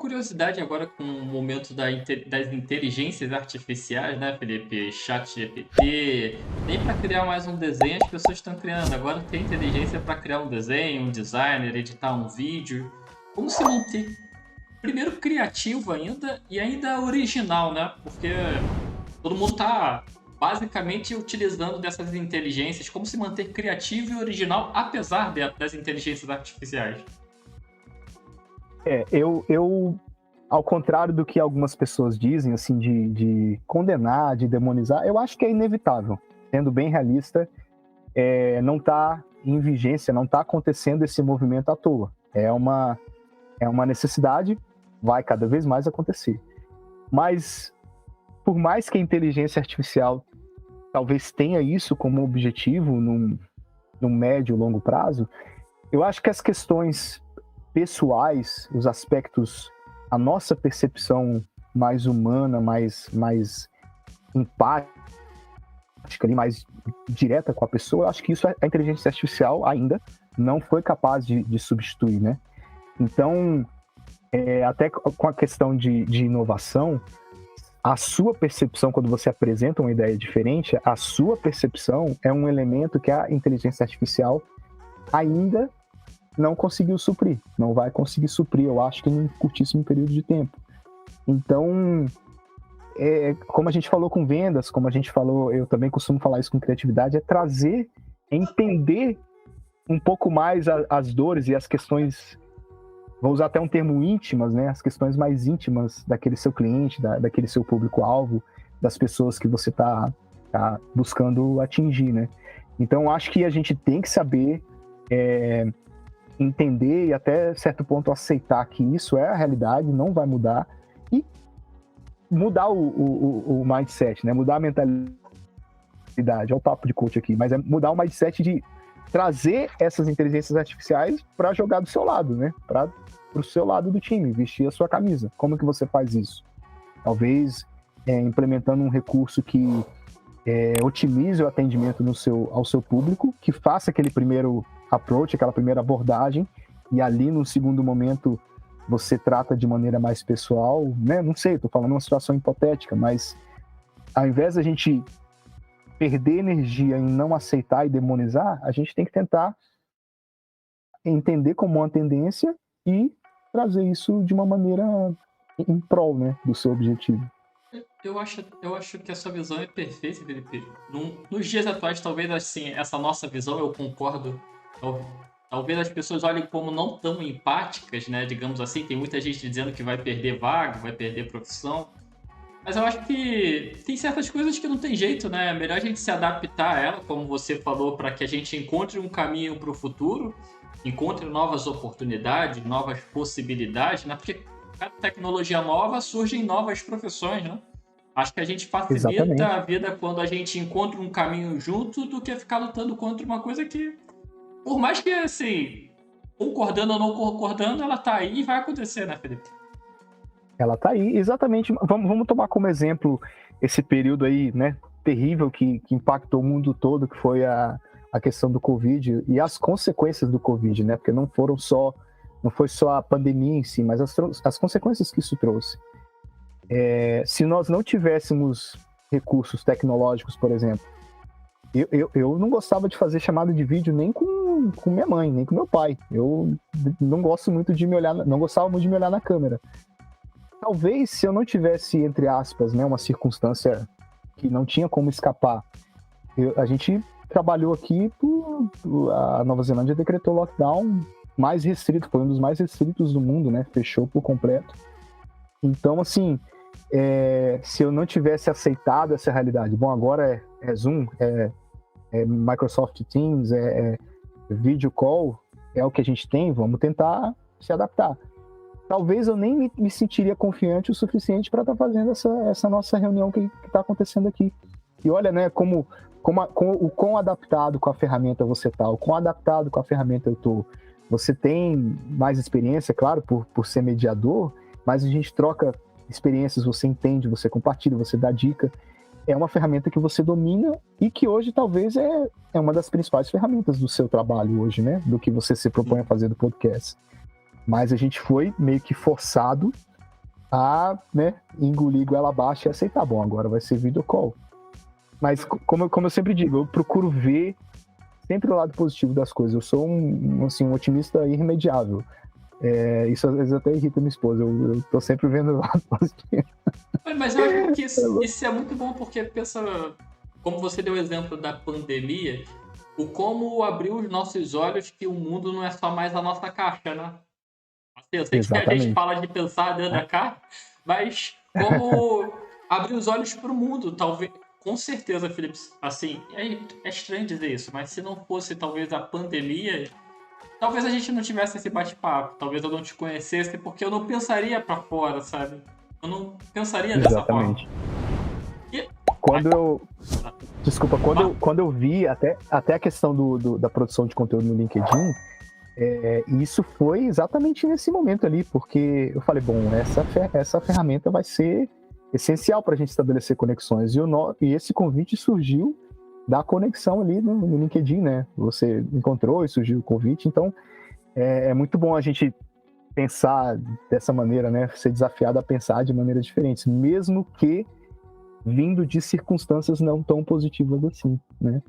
curiosidade agora com o momento das inteligências artificiais, né, Felipe? ChatGPT. Nem para criar mais um desenho as pessoas estão criando. Agora tem inteligência para criar um desenho, um designer, editar um vídeo. Como se manter, primeiro, criativo ainda e ainda original, né? Porque todo mundo está basicamente utilizando dessas inteligências. Como se manter criativo e original apesar das inteligências artificiais? Eu, ao contrário do que algumas pessoas dizem, assim, de condenar, de demonizar, eu acho que é inevitável. Sendo bem realista, não está em vigência, não está acontecendo esse movimento à toa. É uma necessidade, vai cada vez mais acontecer. Mas, por mais que a inteligência artificial talvez tenha isso como objetivo num médio e longo prazo, eu acho que as questões pessoais, os aspectos, a nossa percepção mais humana, mais empática, mais direta com a pessoa, eu acho que isso a inteligência artificial ainda não foi capaz de substituir, né? Então, até com a questão de inovação, a sua percepção, quando você apresenta uma ideia diferente, a sua percepção é um elemento que a inteligência artificial ainda não conseguiu suprir, não vai conseguir suprir, eu acho que em um curtíssimo período de tempo. Então, como a gente falou com vendas, como a gente falou, eu também costumo falar isso com criatividade, é trazer, entender um pouco mais as dores e as questões, vou usar até um termo íntimas, né? As questões mais íntimas daquele seu cliente, daquele seu público-alvo, das pessoas que você tá buscando atingir, né? Então, acho que a gente tem que saber entender e até certo ponto aceitar que isso é a realidade, não vai mudar, e mudar o mindset, né? Mudar a mentalidade. Olha o papo de coach aqui, mas é mudar o mindset de trazer essas inteligências artificiais para jogar do seu lado, né? Para o seu lado do time, vestir a sua camisa. Como que você faz isso? Talvez implementando um recurso que otimize o atendimento ao seu público, que faça aquele primeiro approach, aquela primeira abordagem, e ali no segundo momento você trata de maneira mais pessoal, né? Não sei, estou falando uma situação hipotética, mas ao invés da gente perder energia em não aceitar e demonizar, a gente tem que tentar entender como uma tendência e trazer isso de uma maneira em prol, né, do seu objetivo. Eu acho que a sua visão é perfeita, Felipe. Nos dias atuais, talvez assim, essa nossa visão, eu concordo. Talvez as pessoas olhem como não tão empáticas, né? Digamos assim, tem muita gente dizendo que vai perder vaga, vai perder profissão. Mas eu acho que tem certas coisas que não tem jeito, né? É melhor a gente se adaptar a ela, como você falou, para que a gente encontre um caminho para o futuro, encontre novas oportunidades, novas possibilidades, né? Porque cada tecnologia nova surgem novas profissões, né? Acho que a gente facilita Exatamente. a vida quando a gente encontra um caminho junto do que ficar lutando contra uma coisa que, por mais que, assim, concordando ou não concordando, ela tá aí e vai acontecer, né, Felipe? Ela tá aí, exatamente. Vamos tomar como exemplo esse período aí, né, terrível que impactou o mundo todo, que foi a questão do Covid e as consequências do Covid, né? Porque não foi só a pandemia em si, mas as consequências que isso trouxe. Se nós não tivéssemos recursos tecnológicos, por exemplo, eu não gostava de fazer chamada de vídeo nem com minha mãe, nem com meu pai. Eu não gosto muito de me olhar, não gostava muito de me olhar na câmera. Talvez se eu não tivesse, entre aspas, né, uma circunstância que não tinha como escapar, a gente trabalhou aqui, a Nova Zelândia decretou lockdown mais restrito, foi um dos mais restritos do mundo, né? Fechou por completo. Então, assim, se eu não tivesse aceitado essa realidade, bom, agora é Zoom, Microsoft Teams, Video Call, é o que a gente tem, vamos tentar se adaptar. Talvez eu nem me sentiria confiante o suficiente para estar fazendo essa nossa reunião que está acontecendo aqui. E olha, né, o quão adaptado com a ferramenta você está, o quão adaptado com a ferramenta eu estou. Você tem mais experiência, claro, por ser mediador, mas a gente troca experiências, você entende, você compartilha, você dá dica. É uma ferramenta que você domina e que hoje talvez é uma das principais ferramentas do seu trabalho hoje, né? Do que você se propõe a fazer do podcast. Mas a gente foi meio que forçado a, né, engolir goela abaixo e aceitar. Bom, agora vai ser video call. Mas, como eu sempre digo, eu procuro ver sempre o lado positivo das coisas. Eu sou um otimista irremediável. Isso às vezes até irrita minha esposa. Eu tô sempre vendo o lado positivo. Mas eu acho que isso é muito bom, porque pensa, como você deu o exemplo da pandemia, o como abriu os nossos olhos que o mundo não é só mais a nossa caixa, né? Assim, eu sei que a gente Exatamente. fala de pensar dentro da caixa, mas como abrir os olhos para o mundo, talvez, com certeza, Felipe, assim, é estranho dizer isso, mas se não fosse talvez a pandemia, talvez a gente não tivesse esse bate-papo, talvez eu não te conhecesse, porque eu não pensaria para fora, sabe? Eu não pensaria dessa forma. Exatamente. E... Quando eu. Desculpa, Vai. quando eu vi até a questão da produção de conteúdo no LinkedIn, isso foi exatamente nesse momento ali, porque eu falei, bom, essa ferramenta vai ser essencial para a gente estabelecer conexões. E esse convite surgiu da conexão ali no LinkedIn, né? Você encontrou e surgiu o convite, então é muito bom a gente pensar dessa maneira, né? Ser desafiado a pensar de maneiras diferentes, mesmo que vindo de circunstâncias não tão positivas assim, né?